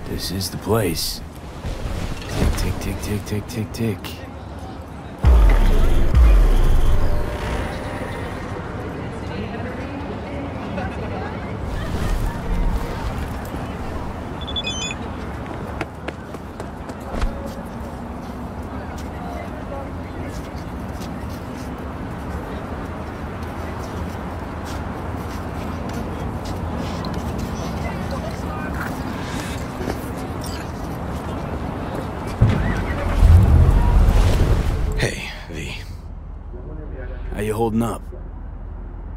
This is the place. Tick, tick, tick, tick, tick, tick, tick. How you holding up?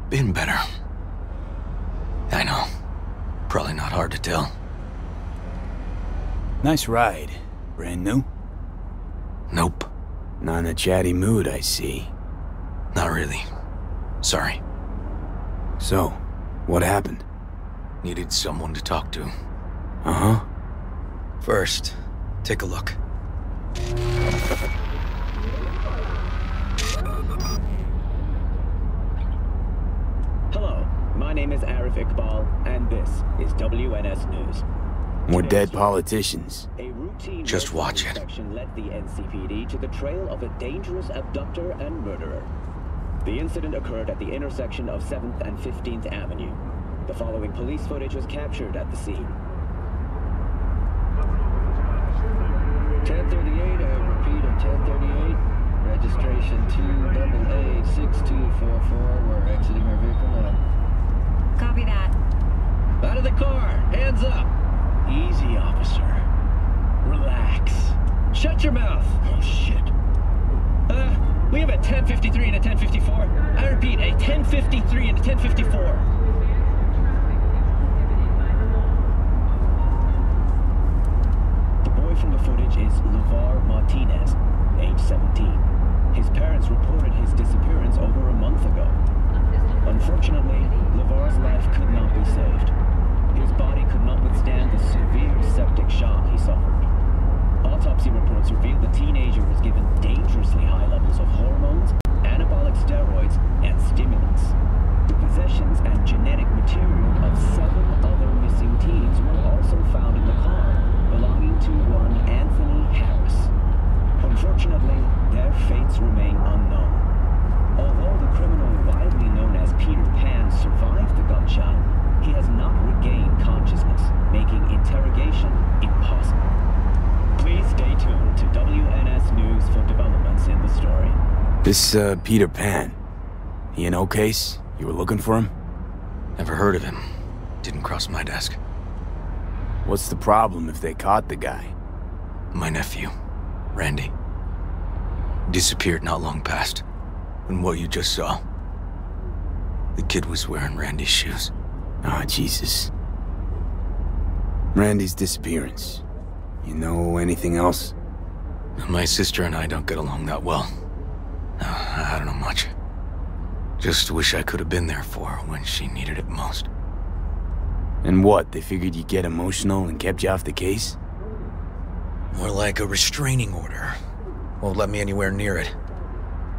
Been better. I know. Probably not hard to tell. Nice ride. Brand new? Nope. Not in a chatty mood, I see. Not really. Sorry. So, what happened? Needed someone to talk to. Uh-huh. First, take a look. Hello, my name is Arif Iqbal, and this is WNS News. More dead politicians. A routine Just watch it. inspection led the NCPD to the trail of a dangerous abductor and murderer. The incident occurred at the intersection of 7th and 15th Avenue. The following police footage was captured at the scene. 1038, I repeat at 1038. Registration 2886244. We're exiting our vehicle now. Copy that. Out of the car! Hands up! Easy, officer. Relax. Shut your mouth! Oh, shit. We have a 1053 and a 1054. I repeat, a 1053 and a 1054. The boy from the footage is LeVar Martinez, age 17. His parents reported his disappearance over a month ago. Unfortunately, LeVar's life could not be saved. His body could not withstand the severe septic shock he suffered. Autopsy reports revealed the teenager was given dangerously high levels of hormones, anabolic steroids, and stimulants. The possessions and genetic material of 7 other missing teens were also found in the car, belonging to one Anthony Harris. Unfortunately, their fates remain unknown. Although the criminal widely known as Peter Pan survived the gunshot, he has not regained consciousness, making interrogation impossible. Please stay tuned to WNS News for developments in the story. This, Peter Pan. He an old case? You were looking for him? Never heard of him. Didn't cross my desk. What's the problem if they caught the guy? My nephew, Randy. Disappeared not long past. And what you just saw. The kid was wearing Randy's shoes. Ah, Jesus. Randy's disappearance. You know anything else? My sister and I don't get along that well. I don't know much. Just wish I could have been there for her when she needed it most. And what, they figured you'd get emotional and kept you off the case? More like a restraining order. Won't let me anywhere near it.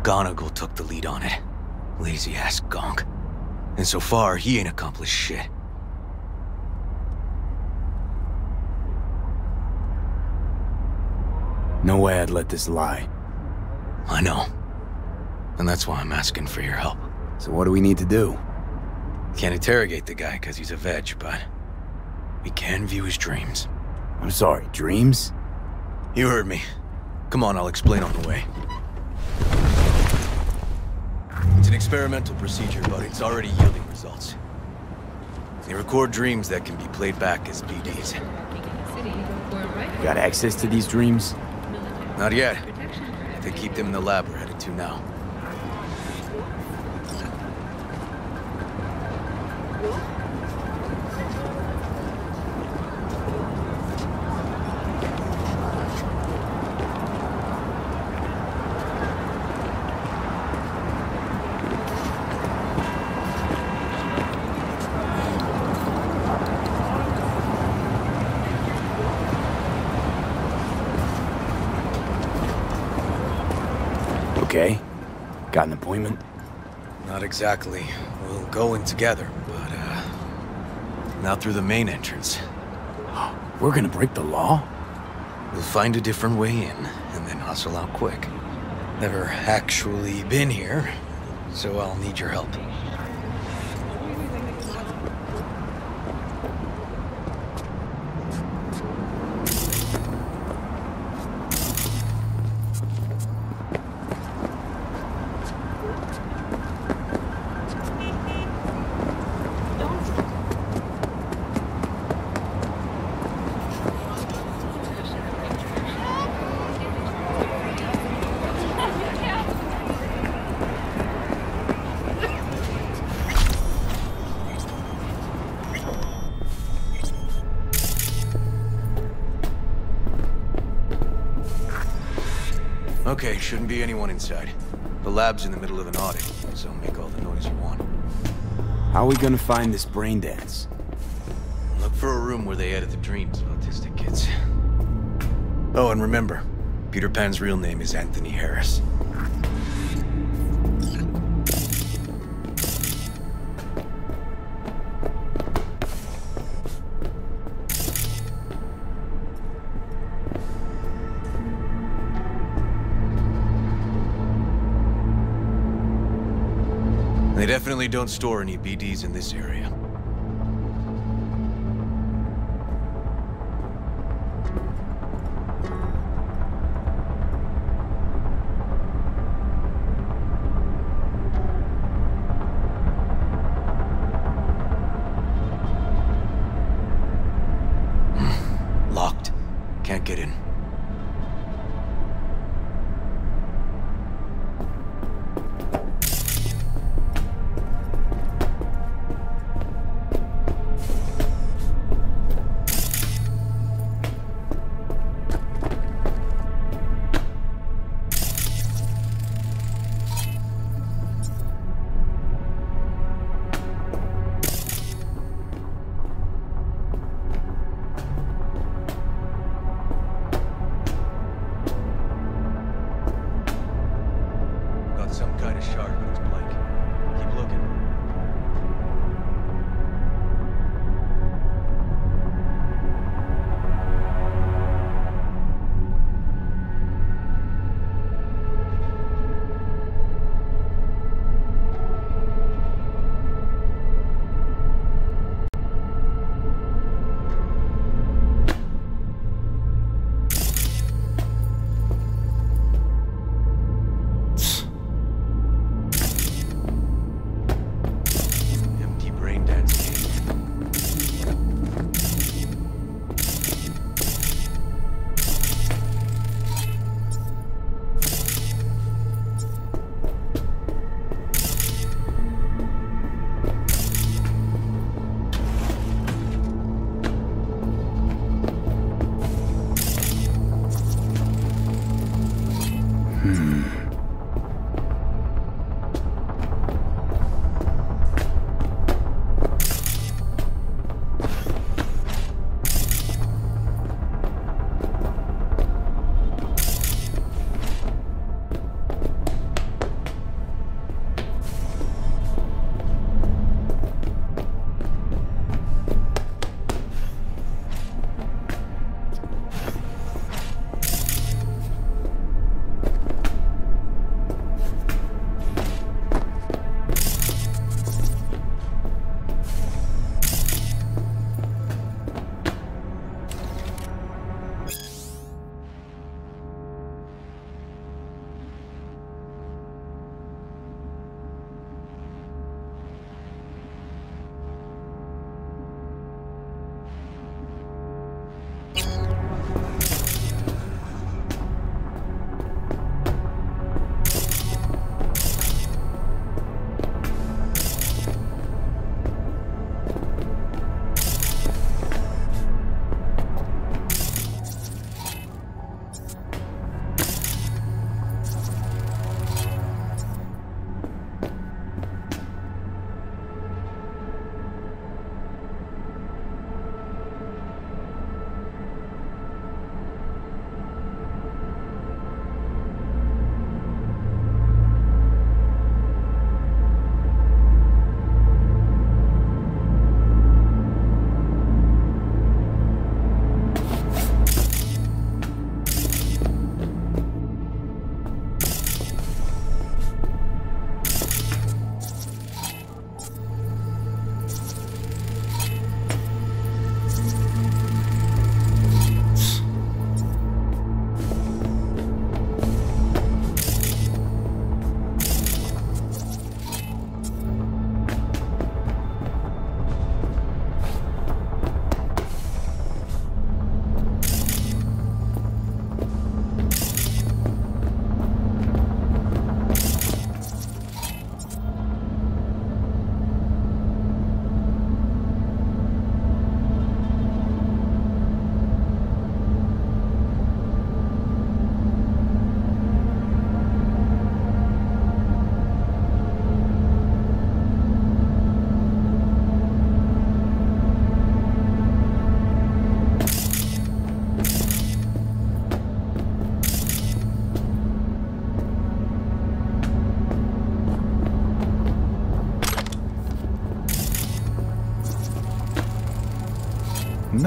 Gonagle took the lead on it. Lazy-ass gonk. And so far, he ain't accomplished shit. No way I'd let this lie. I know. And that's why I'm asking for your help. So what do we need to do? Can't interrogate the guy because he's a veg, but We can view his dreams. I'm sorry, dreams? You heard me. Come on, I'll explain on the way. It's an experimental procedure, but it's already yielding results. They record dreams that can be played back as BDs. You got access to these dreams? Not yet. They keep them in the lab we're headed to now. Okay. Got an appointment? Not exactly. We'll go in together, but, not through the main entrance. We're gonna break the law? We'll find a different way in, and then hustle out quick. Never actually been here, so I'll need your help. Okay, shouldn't be anyone inside. The lab's in the middle of an audit, so make all the noise you want. How are we gonna find this brain dance? Look for a room where they edit the dreams of autistic kids. Oh, and remember, Peter Pan's real name is Anthony Harris. They definitely don't store any BDs in this area. Locked. Can't get in. Some kind of shard, but it's blank. Keep looking.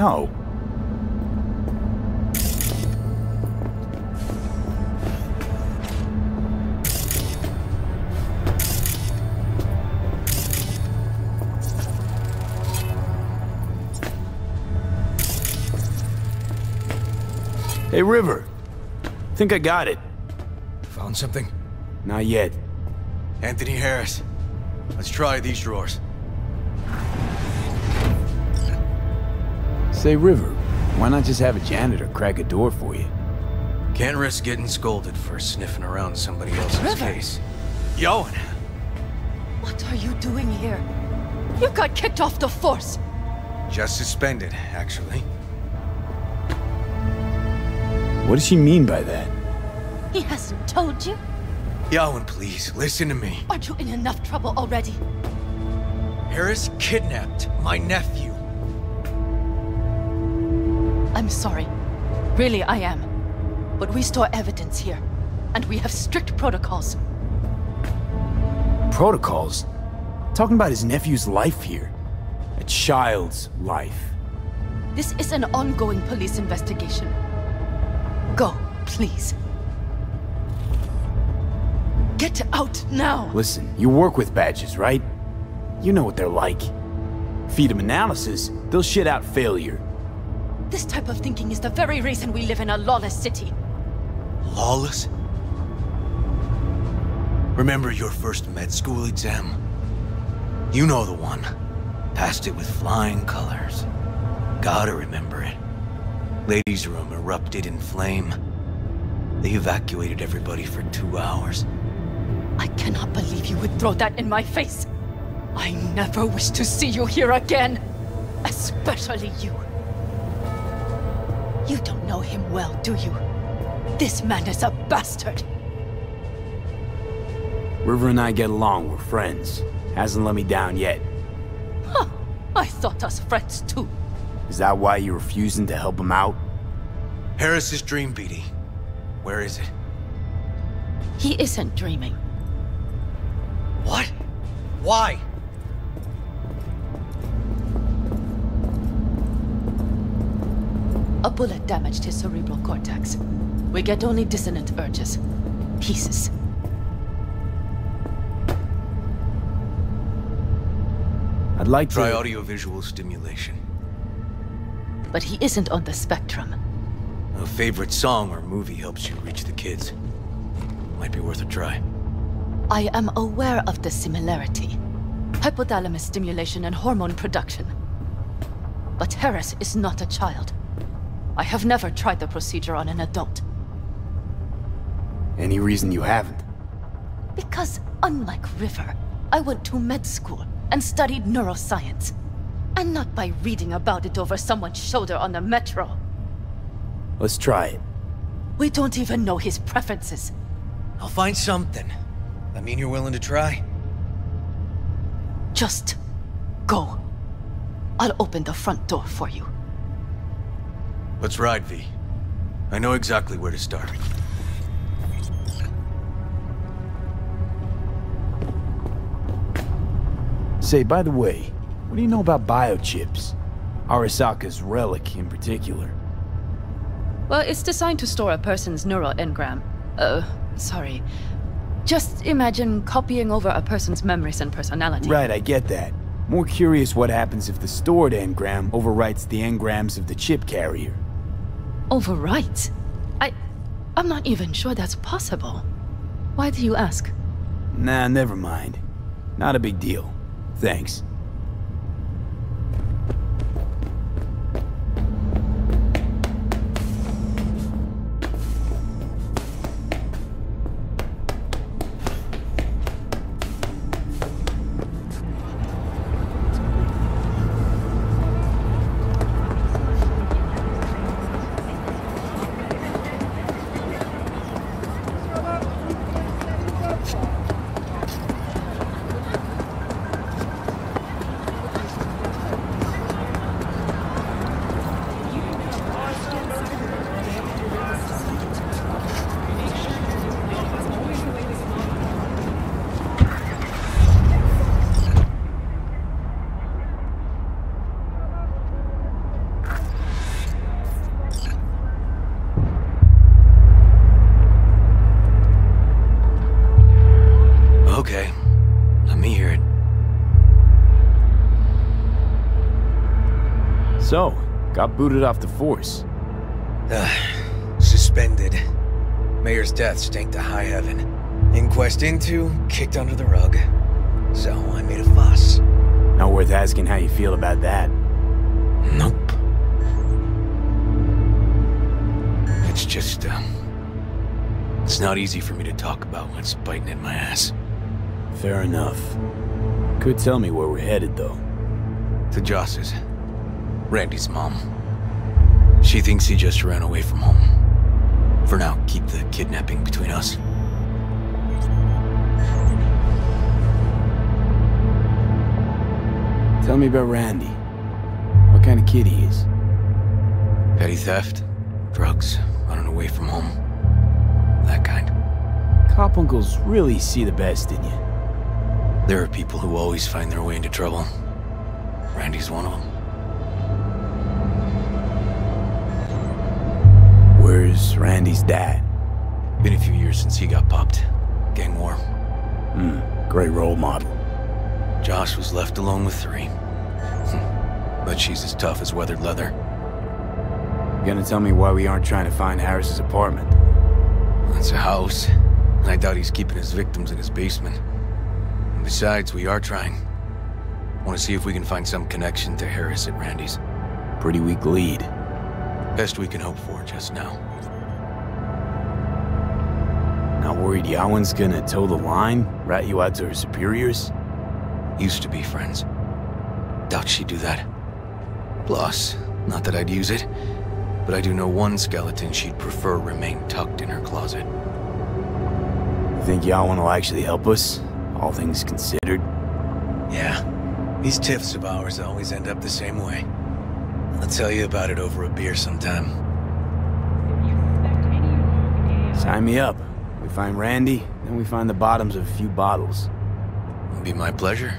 know. Hey, River. Think I got it. Found something? Not yet. Anthony Harris. Let's try these drawers. Say, River, why not just have a janitor crack a door for you? Can't risk getting scolded for sniffing around somebody else's River. case. Yoan! What are you doing here? You got kicked off the force. Just suspended, actually. What does she mean by that? He hasn't told you? Yoan, please, listen to me. Aren't you in enough trouble already? Harris kidnapped my nephew. I'm sorry. Really, I am. But we store evidence here, and we have strict protocols. Protocols? Talking about his nephew's life here. A child's life. This is an ongoing police investigation. Go, please. Get out now! Listen, you work with badges, right? You know what they're like. Feed them analysis, they'll shit out failure. This type of thinking is the very reason we live in a lawless city. Lawless? Remember your first med school exam? You know the one. Passed it with flying colors. Gotta remember it. Ladies' room erupted in flame. They evacuated everybody for 2 hours. I cannot believe you would throw that in my face. I never wish to see you here again. Especially you. You don't know him well, do you? This man is a bastard. River and I get along, we're friends. Hasn't let me down yet. Huh. I thought us friends too. Is that why you're refusing to help him out? Harris's dream, BD. Where is it? He isn't dreaming. What? Why? A bullet damaged his cerebral cortex. We get only dissonant urges. Pieces. I'd like to... Try audiovisual stimulation. But he isn't on the spectrum. A favorite song or movie helps you reach the kids. Might be worth a try. I am aware of the similarity. Hypothalamus stimulation and hormone production. But Harris is not a child. I have never tried the procedure on an adult. Any reason you haven't? Because, unlike River, I went to med school and studied neuroscience. And not by reading about it over someone's shoulder on the metro. Let's try it. We don't even know his preferences. I'll find something. I mean, you're willing to try? Just go. I'll open the front door for you. Let's ride, V. I know exactly where to start. Say, by the way, what do you know about biochips? Arasaka's relic in particular. Well, it's designed to store a person's neural engram. Sorry. Just imagine copying over a person's memories and personality. Right, I get that. More curious what happens if the stored engram overwrites the engrams of the chip carrier. Overwrite? I'm not even sure that's possible. Why do you ask? Nah, never mind. Not a big deal. Thanks. So, got booted off the force. Suspended. Mayor's death stank to high heaven. Inquest into, kicked under the rug. So I made a fuss. Not worth asking how you feel about that. Nope. It's just, it's not easy for me to talk about what's biting at my ass. Fair enough. Could tell me where we're headed, though. To Joss's. Randy's mom. She thinks he just ran away from home. For now, keep the kidnapping between us. Tell me about Randy. What kind of kid he is? Petty theft, drugs, running away from home. That kind. Cop uncles really see the best in you. There are people who always find their way into trouble. Randy's one of them. Where's Randy's dad? Been a few years since he got popped. Gang war. Great role model. Josh was left alone with 3. But she's as tough as weathered leather. You gonna tell me why we aren't trying to find Harris's apartment? It's a house, and I doubt he's keeping his victims in his basement. And besides, we are trying. Want to see if we can find some connection to Harris at Randy's. Pretty weak lead. Best we can hope for just now. Not worried Yawen's gonna toe the line? Rat you out to her superiors? Used to be friends. Doubt she'd do that. Plus, not that I'd use it, but I do know one skeleton she'd prefer remain tucked in her closet. You think Yawen will actually help us? All things considered? Yeah. These tiffs of ours always end up the same way. I'll tell you about it over a beer sometime. Sign me up. We find Randy, then we find the bottoms of a few bottles. It'll be my pleasure.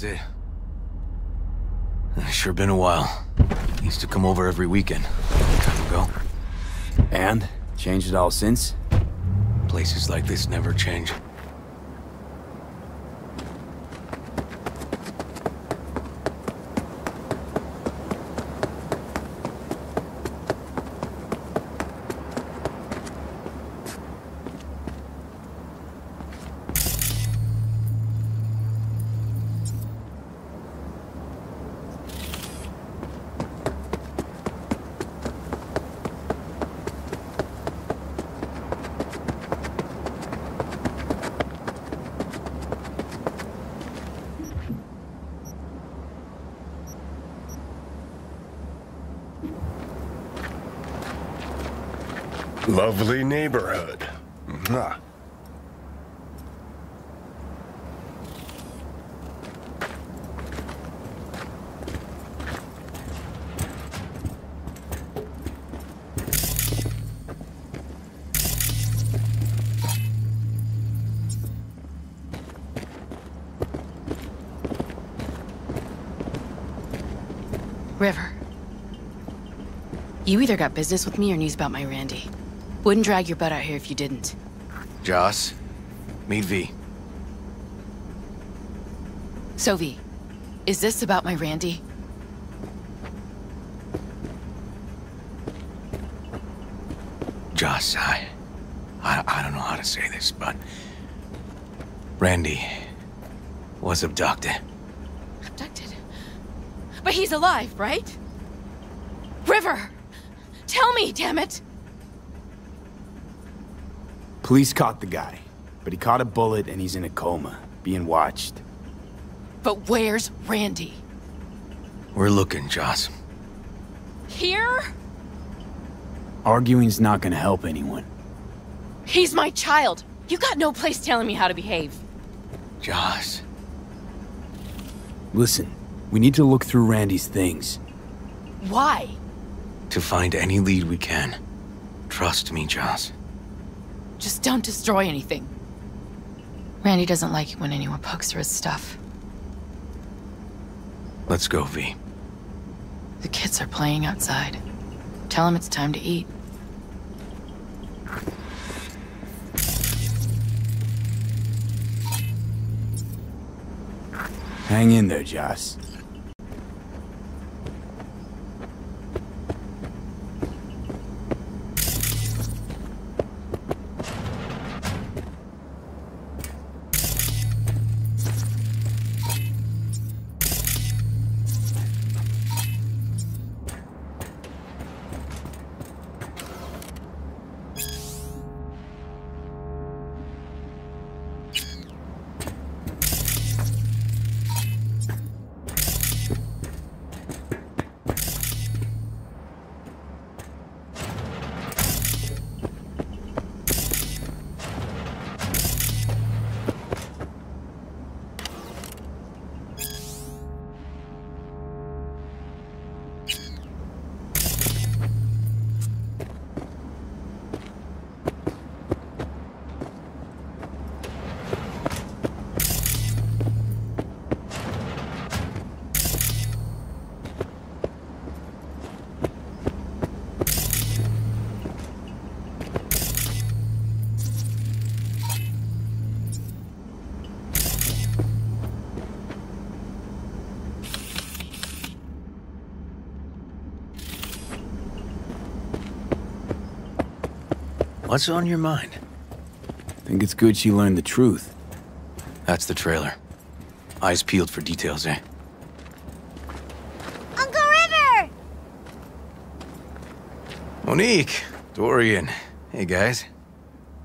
It. Sure been a while. Used to come over every weekend. A long time ago. And? Changed it all since? Places like this never change. Lovely neighborhood. Mwah. River. You either got business with me or news about my Randy. Wouldn't drag your butt out here if you didn't. Joss, meet V. So V, is this about my Randy? Joss, I don't know how to say this, but Randy was abducted. Abducted? But he's alive, right? River! Tell me, damn it! Police caught the guy, but he caught a bullet and he's in a coma, being watched. But where's Randy? We're looking, Joss. Here? Arguing's not gonna help anyone. He's my child. You got no place telling me how to behave. Joss. Listen, we need to look through Randy's things. Why? To find any lead we can. Trust me, Joss. Just don't destroy anything. Randy doesn't like it when anyone pokes through his stuff. Let's go, V. The kids are playing outside. Tell them it's time to eat. Hang in there, Joss. What's on your mind? Think it's good she learned the truth. That's the trailer. Eyes peeled for details, eh? Uncle River! Monique, Dorian. Hey, guys.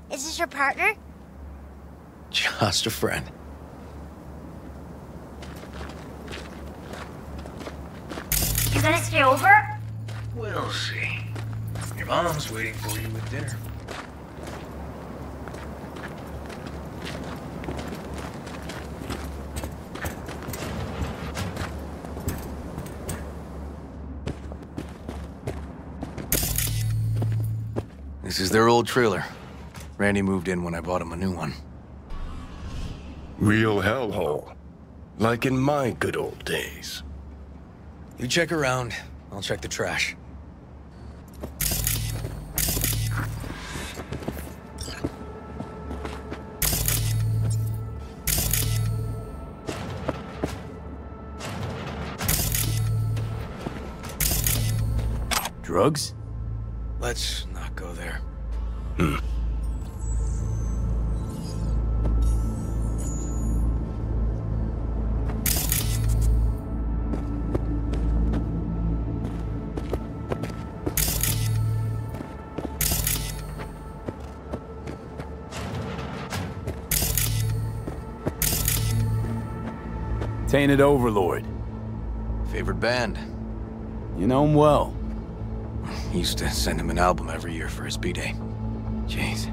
Is this your partner? Just a friend. You gonna stay over? We'll see. Your mom's waiting for you with dinner. This is their old trailer. Randy moved in when I bought him a new one. Real hellhole. Like in my good old days. You check around, I'll check the trash. Drugs? Let's not go there. Tainted Overlord. Favorite band? You know him well. Used to send him an album every year for his B-Day. Jeez.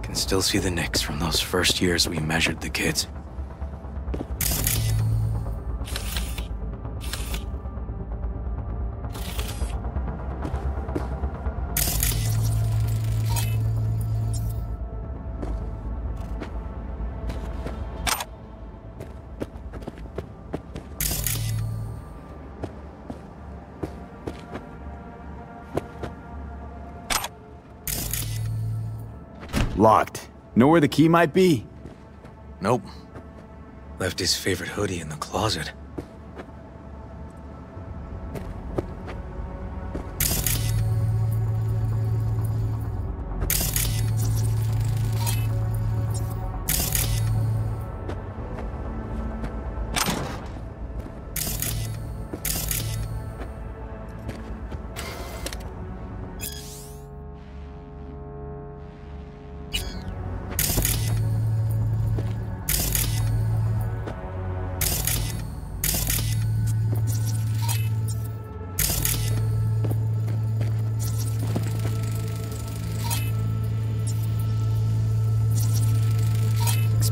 Can still see the nicks from those first years we measured the kids. Locked. Know where the key might be? Nope. Left his favorite hoodie in the closet.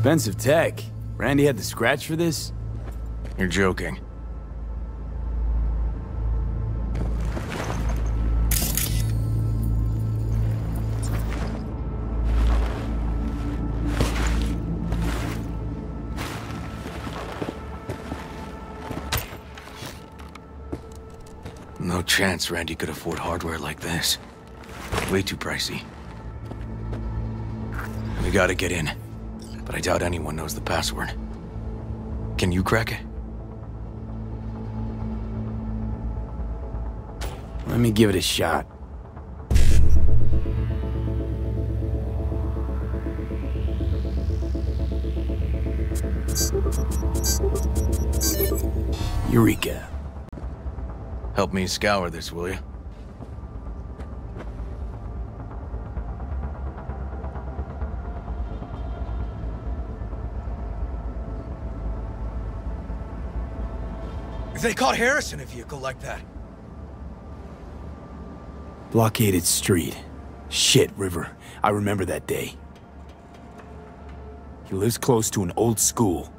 Expensive tech. Randy had the scratch for this? You're joking. No chance Randy could afford hardware like this. Way too pricey. We gotta get in. But I doubt anyone knows the password. Can you crack it? Let me give it a shot. Eureka. Help me scour this, will you? If they caught Harris in a vehicle like that. Blockaded street. Shit, River. I remember that day. He lives close to an old school.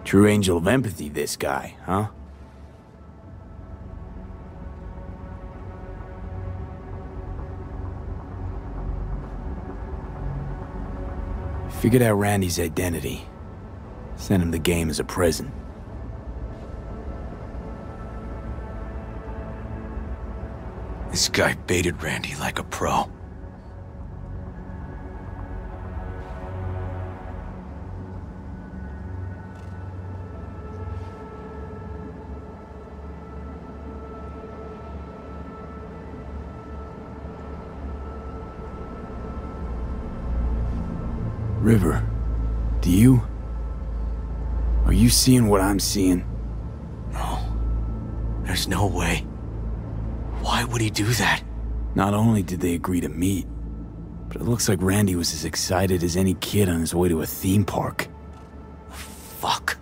True angel of empathy, this guy, huh? Figured out Randy's identity. Sent him the game as a present. This guy baited Randy like a pro. River, do you? Are you seeing what I'm seeing? No. There's no way. Why would he do that? Not only did they agree to meet, but it looks like Randy was as excited as any kid on his way to a theme park. Fuck.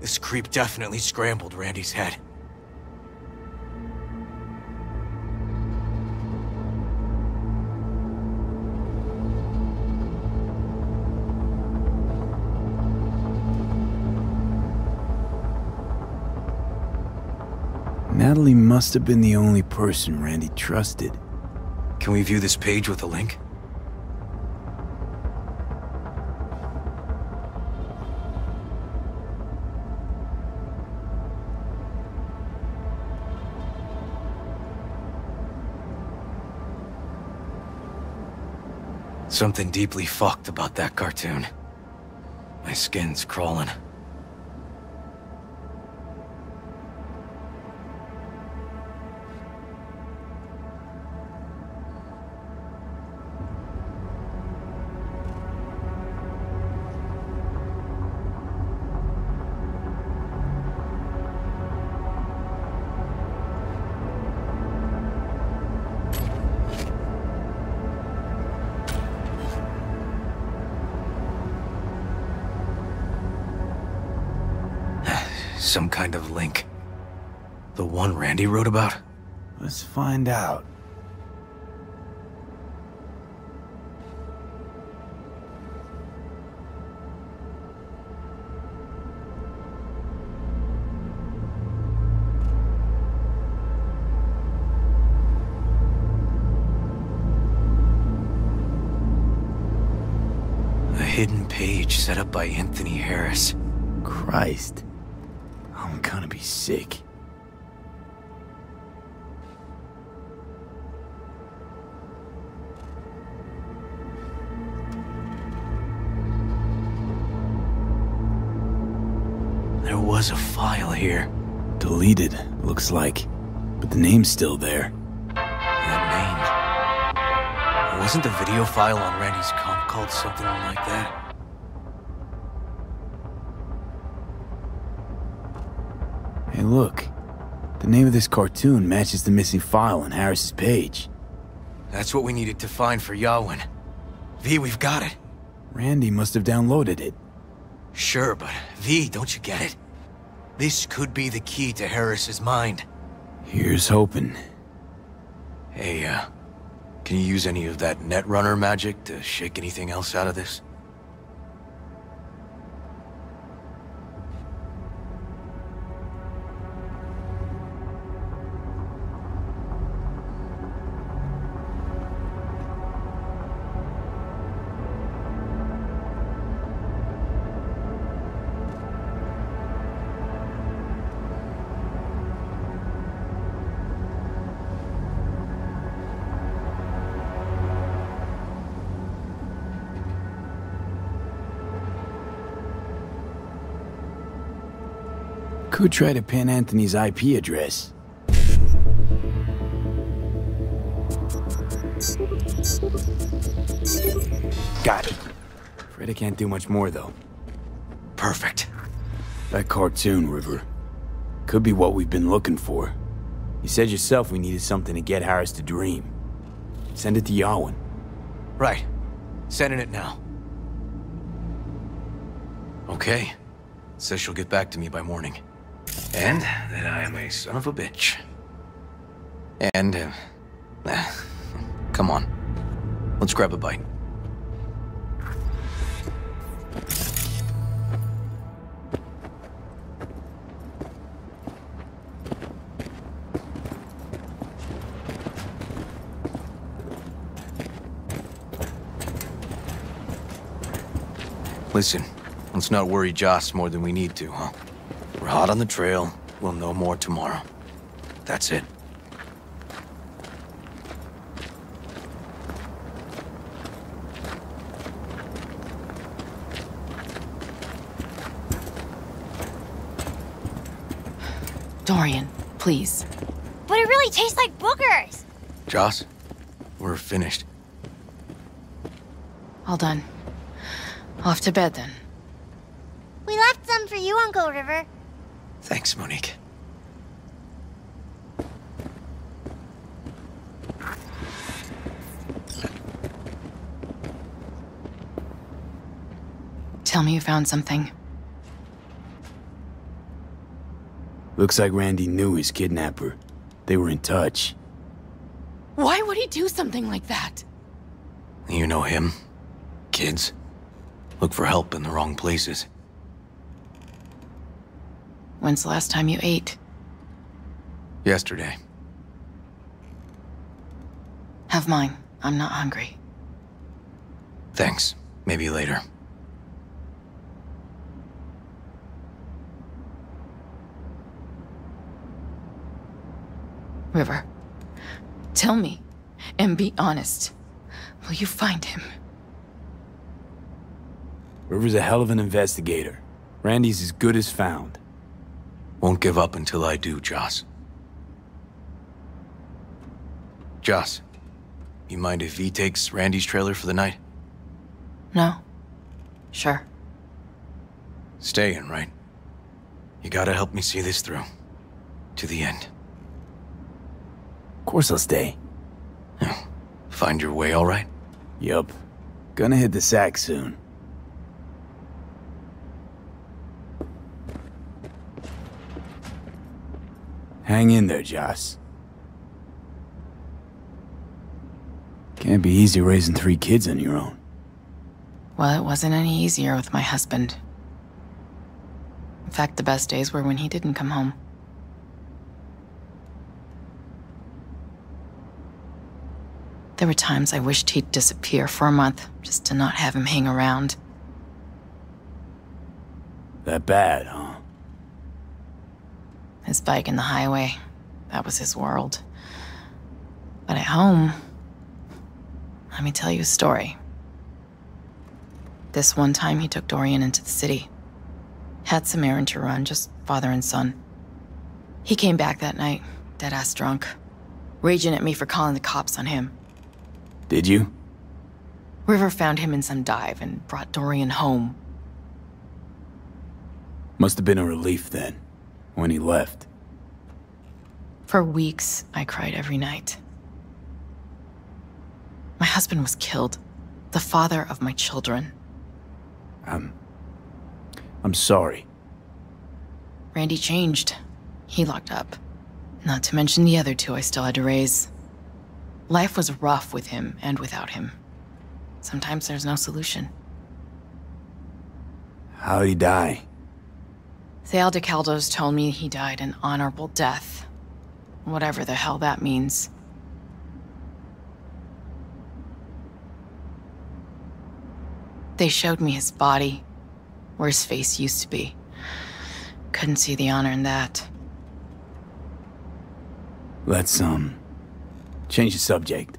This creep definitely scrambled Randy's head. Natalie must have been the only person Randy trusted. Can we view this page with a link? Something deeply fucked about that cartoon. My skin's crawling. Some kind of link. The one Randy wrote about? Let's find out. A hidden page set up by Anthony Harris. Christ. I'm gonna be sick. There was a file here. Deleted, looks like. But the name's still there. That name. Wasn't the video file on Randy's comp called something like that? Hey, look. The name of this cartoon matches the missing file on Harris's page. That's what we needed to find for Yawin. V, we've got it. Randy must have downloaded it. Sure, but V, don't you get it? This could be the key to Harris's mind. Here's hoping. Hey, can you use any of that Netrunner magic to shake anything else out of this? Could try to pin Anthony's IP address. Got it. Afraid I can't do much more, though. Perfect. That cartoon, River. Could be what we've been looking for. You said yourself we needed something to get Harris to dream. Send it to Yawin. Right. Sending it now. Okay. Says she'll get back to me by morning. And that I am a son of a bitch. And, come on. Let's grab a bite. Listen, let's not worry Joss more than we need to, huh? We're hot on the trail. We'll know more tomorrow. That's it. Dorian, please. But it really tastes like boogers. Joss, we're finished. All done. Off to bed, then. We left some for you, Uncle River. Thanks, Monique. Tell me you found something. Looks like Randy knew his kidnapper. They were in touch. Why would he do something like that? You know him. Kids. Look for help in the wrong places. When's the last time you ate? Yesterday. Have mine. I'm not hungry. Thanks. Maybe later. River, tell me, and be honest. Will you find him? River's a hell of an investigator. Randy's as good as found. Won't give up until I do, Joss. Joss, you mind if V takes Randy's trailer for the night? No? Sure. Staying, right? You gotta help me see this through. To the end. Of course I'll stay. Find your way all right? Yup. Gonna hit the sack soon. Hang in there, Joss. Can't be easy raising 3 kids on your own. Well, it wasn't any easier with my husband. In fact, the best days were when he didn't come home. There were times I wished he'd disappear for a month, just to not have him hang around. That bad, huh? His bike in the highway, that was his world. But at home, let me tell you a story. This one time he took Dorian into the city. Had some errand to run, just father and son. He came back that night, dead-ass drunk, raging at me for calling the cops on him. Did you? River found him in some dive and brought Dorian home. Must have been a relief then, when he left. For weeks, I cried every night. My husband was killed. The father of my children. I'm sorry. Randy changed. He locked up. Not to mention the other 2 I still had to raise. Life was rough with him and without him. Sometimes there's no solution. How'd he die? The Aldecaldos told me he died an honorable death. Whatever the hell that means. They showed me his body, where his face used to be. Couldn't see the honor in that. Let's, change the subject.